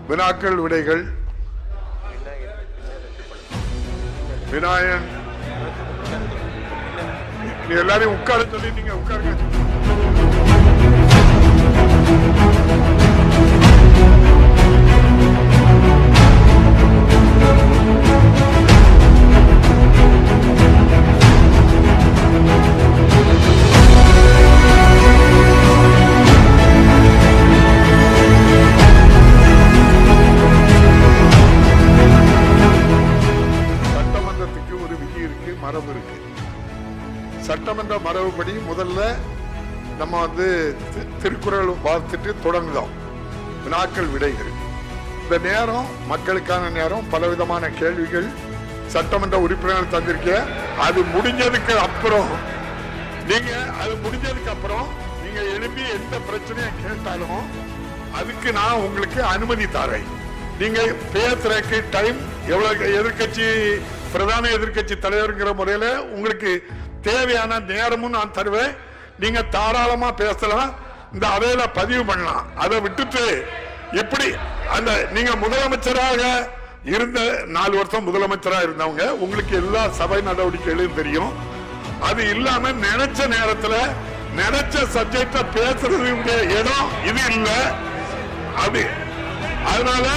வினாக்கள் விடைகள். விநாயகன் எல்லாரையும் உட்கார சொல்லி நீங்க உட்காருங்க. மரபு இருக்கு. சட்டமன்ற மரபுப்படி முதல்ல நம்ம திருக்குறள் பார்த்துட்டு தொடங்குதோம். வினாக்கள் விடைகள். இந்த நேரம் மக்களுக்கான நேரம். பலவிதமான கேள்விகள் சட்டமன்ற உறுப்பினர்கள் தந்திருக்க. அது முடிஞ்சதுக்கு அப்புறம் நீங்க எழுப்பி எந்த பிரச்சனையை கேட்டாலும் அதுக்கு நான் உங்களுக்கு அனுமதி தரேன். நீங்க பேசுறதுக்கு டைம் எவ்வளவு, எதிர்கட்சி பிரதான எதிர்கட்சி தலைவர்ங்கிற முறையில உங்களுக்கு தேவையான நேரமும் நான் தருவேன். நீங்க தாராளமா பேசலாம், இந்த அவையில பதிவு பண்ணலாம். அதை விட்டுட்டு எப்படி அந்த நீங்க முதலமைச்சராக இருந்த 4 வருஷம் முதலமைச்சராக இருந்தவங்க, உங்களுக்கு எல்லா சபை நடவடிக்கைகளும் தெரியும். அது இல்லாம நினைச்ச நேரத்துல நினைச்ச சப்ஜெக்ட பேசுறது இடம் இது இல்லை. அதனால